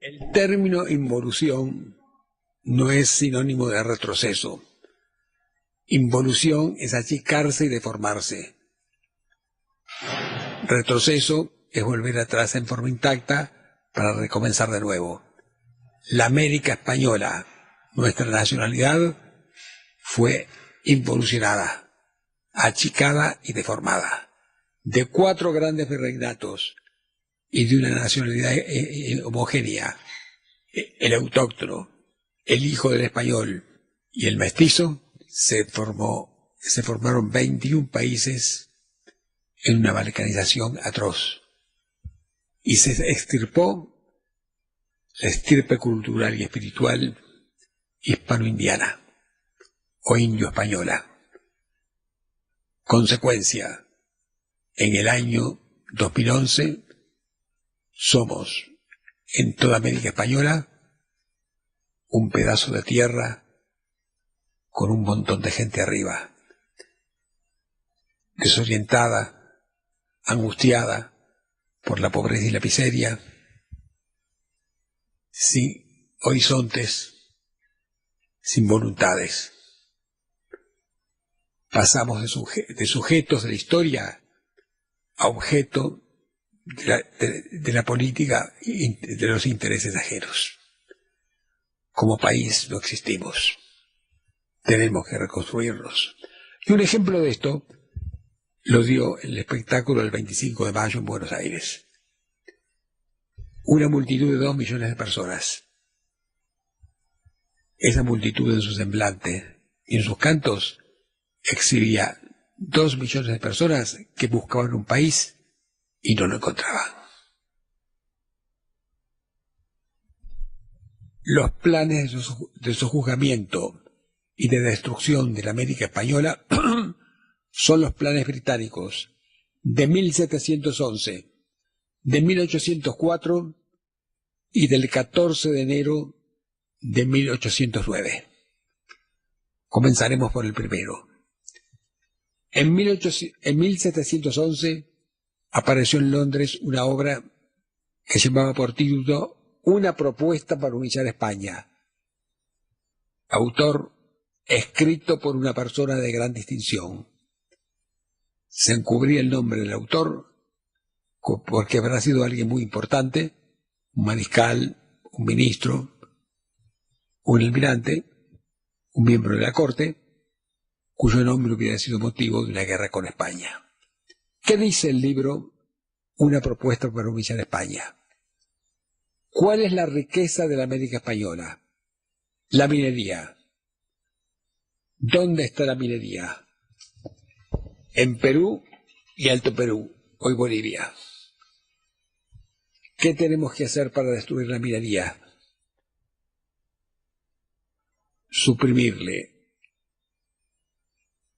El término involución no es sinónimo de retroceso. Involución es achicarse y deformarse. Retroceso es volver atrás en forma intacta para recomenzar de nuevo. La América española, nuestra nacionalidad, fue involucionada, achicada y deformada. De 4 grandes virreinatos y de una nacionalidad homogénea, el autóctono, el hijo del español y el mestizo, se formaron 21 países en una balcanización atroz. Y se extirpó la estirpe cultural y espiritual hispano-indiana o indio-española. Consecuencia, en el año 2011 somos, en toda América Española, un pedazo de tierra con un montón de gente arriba, desorientada, angustiada por la pobreza y la miseria, sin horizontes, sin voluntades. Pasamos de sujetos de la historia a objeto de la política y de los intereses ajenos. Como país no existimos. Tenemos que reconstruirnos. Y un ejemplo de esto lo dio el espectáculo del 25 de mayo en Buenos Aires. Una multitud de 2 millones de personas. Esa multitud en su semblante y en sus cantos exhibía 2 millones de personas que buscaban un país y no lo encontraban. Los planes de sojuzgamiento y de destrucción de la América Española son los planes británicos de 1711, de 1804 y del 14 de enero de 1809. Comenzaremos por el primero. En 1711 apareció en Londres una obra que llevaba por título Una propuesta para humillar a España. Autor escrito por una persona de gran distinción. Se encubría el nombre del autor porque habrá sido alguien muy importante, un mariscal, un ministro, un almirante, un miembro de la corte, cuyo nombre hubiera sido motivo de una guerra con España. ¿Qué dice el libro Una propuesta para humillar a España? ¿Cuál es la riqueza de la América Española? La minería. ¿Dónde está la minería? En Perú y Alto Perú, hoy Bolivia. ¿Qué tenemos que hacer para destruir la minería? Suprimirle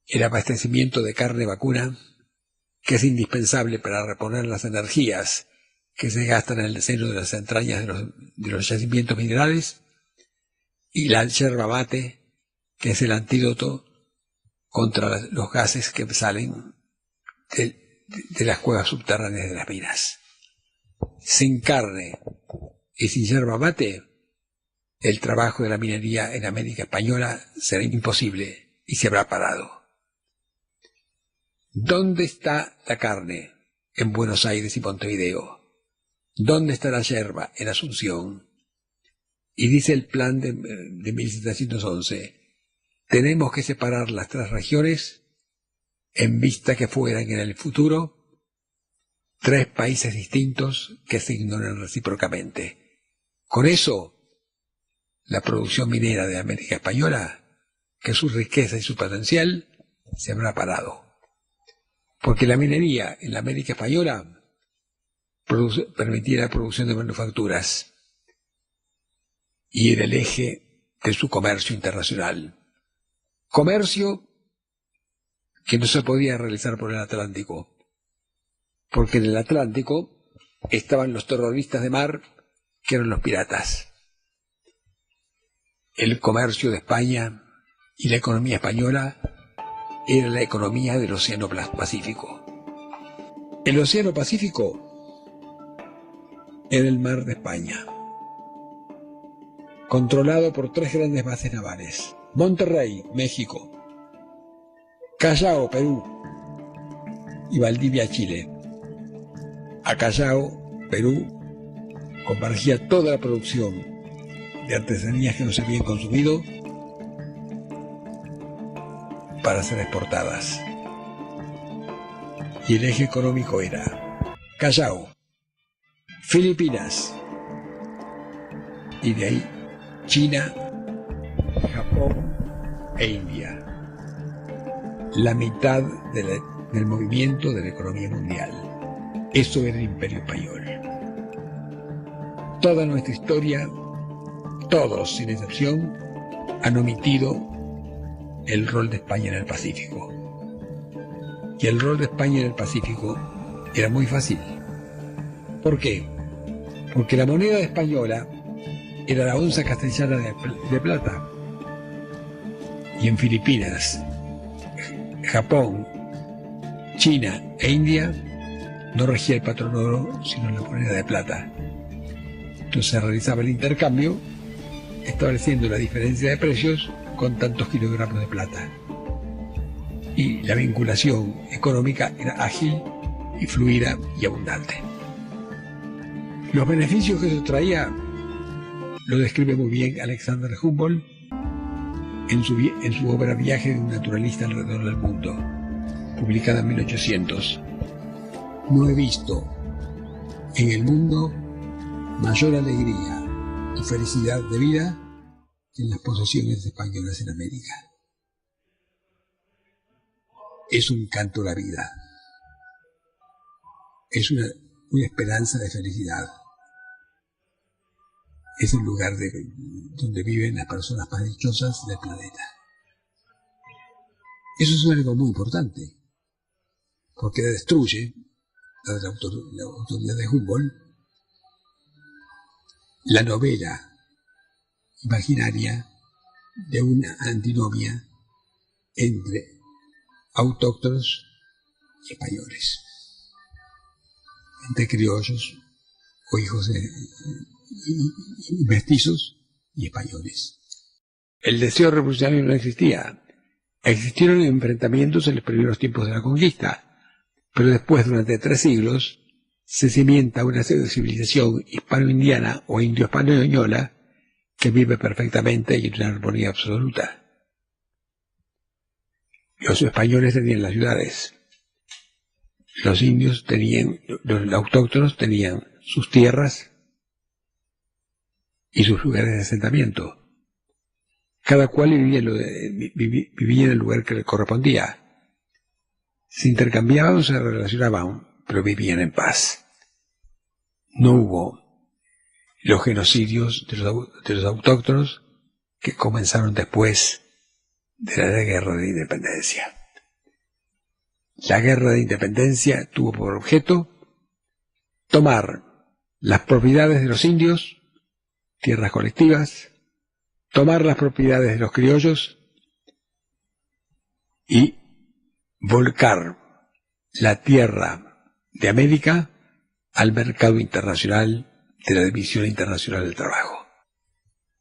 el abastecimiento de carne vacuna, que es indispensable para reponer las energías que se gastan en el seno de las entrañas de los yacimientos minerales, y la yerba mate, que es el antídoto contra los gases que salen de las cuevas subterráneas de las minas. Sin carne y sin yerba mate, el trabajo de la minería en América Española será imposible y se habrá parado. ¿Dónde está la carne? En Buenos Aires y Montevideo. ¿Dónde está la yerba? En Asunción. Y dice el plan de 1711, tenemos que separar las 3 regiones en vista que fueran en el futuro 3 países distintos que se ignoran recíprocamente. Con eso, la producción minera de América Española, que es su riqueza y su potencial, se habrá parado. Porque la minería en la América Española permitía la producción de manufacturas y era el eje de su comercio internacional. Comercio que no se podía realizar por el Atlántico, porque en el Atlántico estaban los terroristas de mar, que eran los piratas. El comercio de España y la economía española era la economía del Océano Pacífico. El Océano Pacífico era el mar de España. controlado por 3 grandes bases navales: Monterrey, México; Callao, Perú; y Valdivia, Chile. A Callao, Perú, convergía toda la producción de artesanías que no se habían consumido para ser exportadas. Y el eje económico era Callao, Filipinas, y de ahí China, Japón e India. La mitad del movimiento de la economía mundial. Eso era el Imperio Español. Toda nuestra historia, todos sin excepción, han omitido el rol de España en el Pacífico. Y el rol de España en el Pacífico era muy fácil. ¿Por qué? Porque la moneda española era la onza castellana de plata. Y en Filipinas, Japón, China e India no regía el patrón oro, sino la moneda de plata. Entonces se realizaba el intercambio, estableciendo la diferencia de precios con tantos kilogramos de plata. Y la vinculación económica era ágil y fluida y abundante. Los beneficios que eso traía lo describe muy bien Alexander Humboldt en su obra Viaje de un naturalista alrededor del mundo, publicada en 1800. No he visto en el mundo mayor alegría y felicidad de vida que en las posesiones españolas en América. Es un canto a la vida. Es una esperanza de felicidad. Es el lugar donde viven las personas más dichosas del planeta. Eso es algo muy importante, porque destruye la autoridad de Humboldt la novela imaginaria de una antinomia entre autóctonos y españoles, entre criollos o hijos de mestizos y españoles. El deseo revolucionario no existía. Existieron enfrentamientos en los primeros tiempos de la conquista, pero después, durante 3 siglos, se cimienta una civilización hispano-indiana o indio-española que vive perfectamente y en una armonía absoluta. Los españoles tenían las ciudades, los indios tenían, los autóctonos tenían sus tierras y sus lugares de asentamiento. Cada cual vivía en el lugar que le correspondía. Se intercambiaban, se relacionaban, pero vivían en paz. No hubo los genocidios de los autóctonos que comenzaron después de la Guerra de Independencia. La Guerra de Independencia tuvo por objeto tomar las propiedades de los indios, tierras colectivas, tomar las propiedades de los criollos y volcar la tierra de América al mercado internacional de la División Internacional del Trabajo.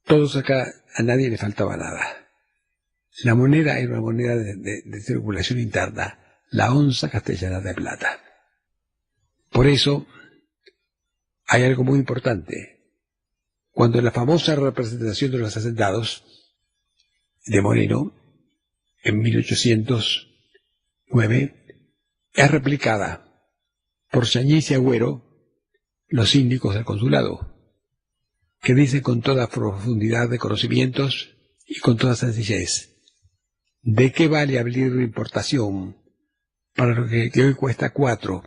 Todos acá, a nadie le faltaba nada. La moneda era una moneda de circulación interna, la onza castellana de plata. Por eso, hay algo muy importante. Cuando la famosa representación de los hacendados de Moreno, en 1809, es replicada por Chañiz y Agüero, los síndicos del consulado, que dicen con toda profundidad de conocimientos y con toda sencillez: ¿de qué vale abrir una importación para lo que hoy cuesta 4,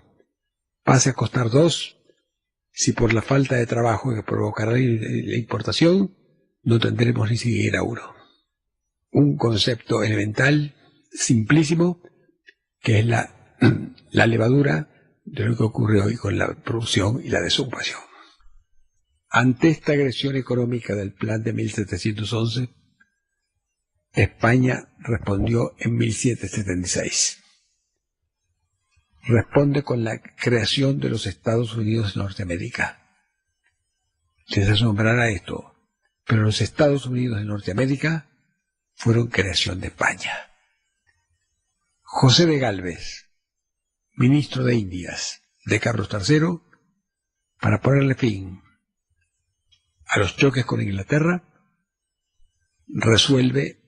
pase a costar 2, si por la falta de trabajo que provocará la importación no tendremos ni siquiera 1? Un concepto elemental, simplísimo, que es la levadura de lo que ocurre hoy con la producción y la desocupación. Ante esta agresión económica del plan de 1711, España respondió en 1776. Responde con la creación de los Estados Unidos de Norteamérica. Les asombrará esto, pero los Estados Unidos de Norteamérica fueron creación de España. José de Gálvez, ministro de Indias de Carlos III, para ponerle fin a los choques con Inglaterra, resuelve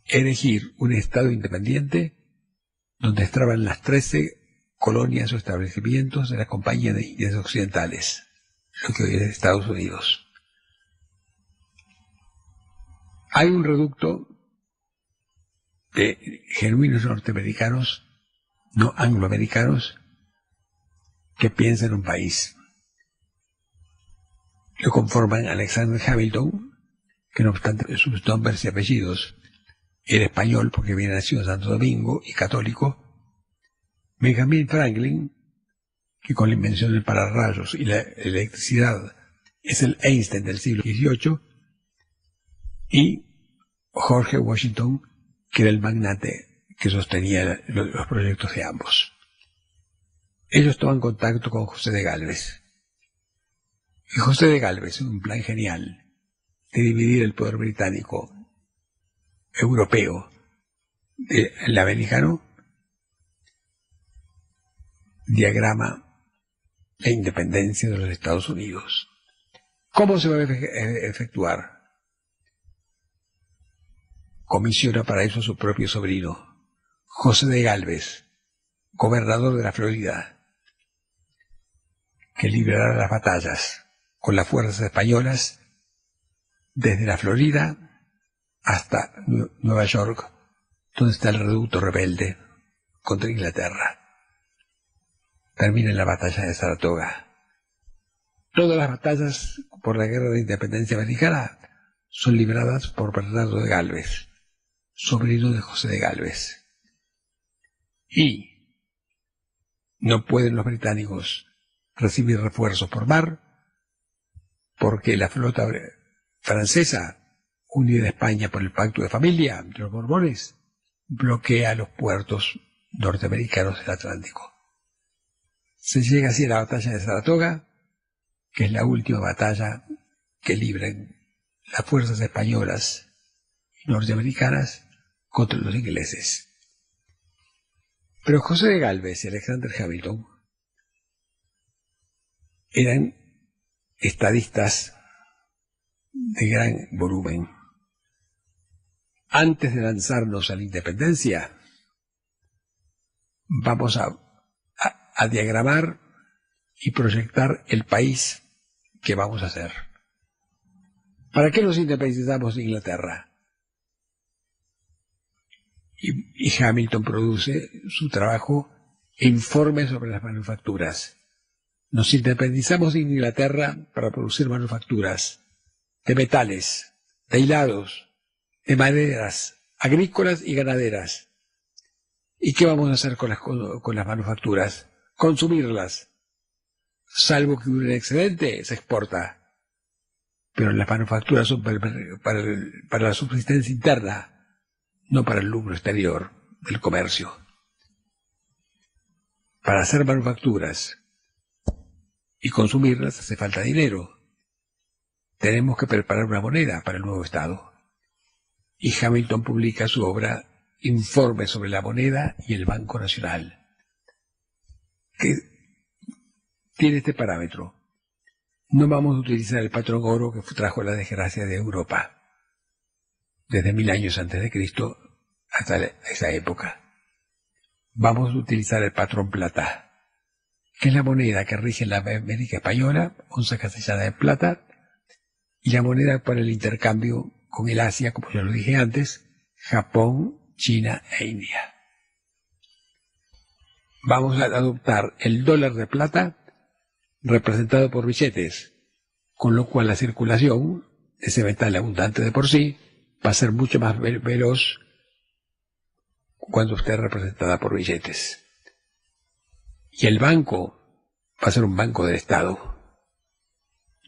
elegir un Estado independiente donde estaban las 13 colonias o establecimientos de la Compañía de Indias Occidentales, lo que hoy es Estados Unidos. Hay un reducto de genuinos norteamericanos, no angloamericanos, que piensan en un país. Lo conforman Alexander Hamilton, que no obstante de sus nombres y apellidos era español porque había nacido en Santo Domingo y católico. Benjamin Franklin, que con la invención del pararrayos y la electricidad es el Einstein del siglo XVIII, y George Washington, que era el magnate que sostenía los proyectos de ambos. Ellos toman contacto con José de Gálvez. Y José de Gálvez, en un plan genial de dividir el poder británico europeo del americano, diagrama la independencia de los Estados Unidos. ¿Cómo se va a efectuar? Comisiona para eso a su propio sobrino, José de Gálvez, gobernador de la Florida, que librará las batallas con las fuerzas españolas desde la Florida hasta Nueva York, donde está el reducto rebelde contra Inglaterra. Termina en la batalla de Saratoga. Todas las batallas por la guerra de independencia americana son libradas por Bernardo de Gálvez, sobrino de José de Gálvez. Y no pueden los británicos recibir refuerzos por mar porque la flota francesa, unida a España por el Pacto de Familia entre los Borbones, bloquea los puertos norteamericanos del Atlántico. Se llega así a la batalla de Saratoga, que es la última batalla que libran las fuerzas españolas y norteamericanas contra los ingleses. Pero José de Gálvez y Alexander Hamilton eran estadistas de gran volumen. Antes de lanzarnos a la independencia, vamos a diagramar y proyectar el país que vamos a hacer. ¿Para qué nos independizamos de Inglaterra? Y Hamilton produce su trabajo Informe sobre las manufacturas. Nos independizamos de Inglaterra para producir manufacturas de metales, de hilados, de maderas, agrícolas y ganaderas. ¿Y qué vamos a hacer con las manufacturas? Consumirlas. Salvo que hubiera un excedente, se exporta. Pero las manufacturas son para la subsistencia interna, no para el lucro exterior del comercio. Para hacer manufacturas y consumirlas hace falta dinero. Tenemos que preparar una moneda para el nuevo Estado. Y Hamilton publica su obra Informe sobre la moneda y el Banco Nacional, que tiene este parámetro. No vamos a utilizar el patrón oro que trajo la desgracia de Europa desde 1000 años antes de Cristo hasta esa época. Vamos a utilizar el patrón plata, que es la moneda que rige en la América española, onza castellana de plata, y la moneda para el intercambio con el Asia, como ya lo dije antes, Japón, China e India. Vamos a adoptar el dólar de plata representado por billetes, con lo cual la circulación de ese metal abundante de por sí va a ser mucho más veloz cuando esté representada por billetes. Y el banco va a ser un banco del Estado,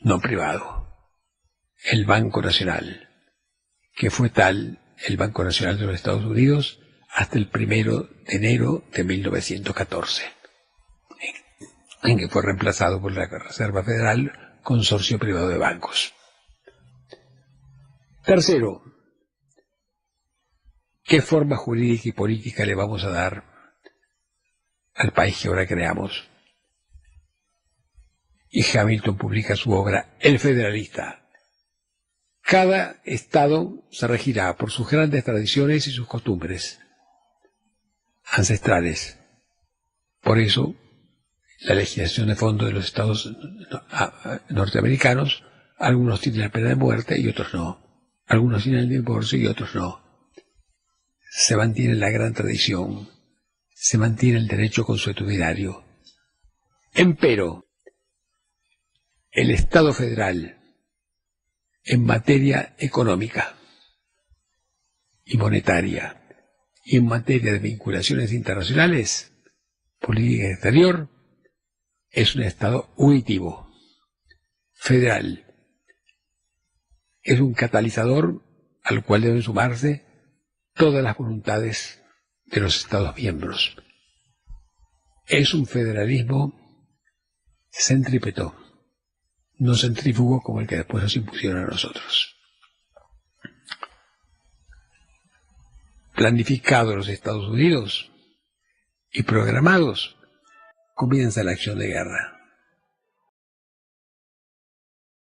no privado. El Banco Nacional, que fue tal el Banco Nacional de los Estados Unidos hasta el 1 de enero de 1914, en que fue reemplazado por la Reserva Federal consorcio privado de bancos. Tercero, ¿qué forma jurídica y política le vamos a dar al país que ahora creamos? Y Hamilton publica su obra El Federalista. Cada estado se regirá por sus grandes tradiciones y sus costumbres ancestrales. Por eso, la legislación de fondo de los estados norteamericanos, algunos tienen la pena de muerte y otros no. Algunos tienen el divorcio y otros no. Se mantiene la gran tradición, se mantiene el derecho consuetudinario. Empero, el Estado federal, en materia económica y monetaria, y en materia de vinculaciones internacionales, política exterior, es un Estado unitivo, federal. Es un catalizador al cual deben sumarse todas las voluntades de los Estados miembros. Es un federalismo centrípeto, no centrífugo como el que después nos impusieron a nosotros. Planificado en los Estados Unidos y programados, comienza la acción de guerra.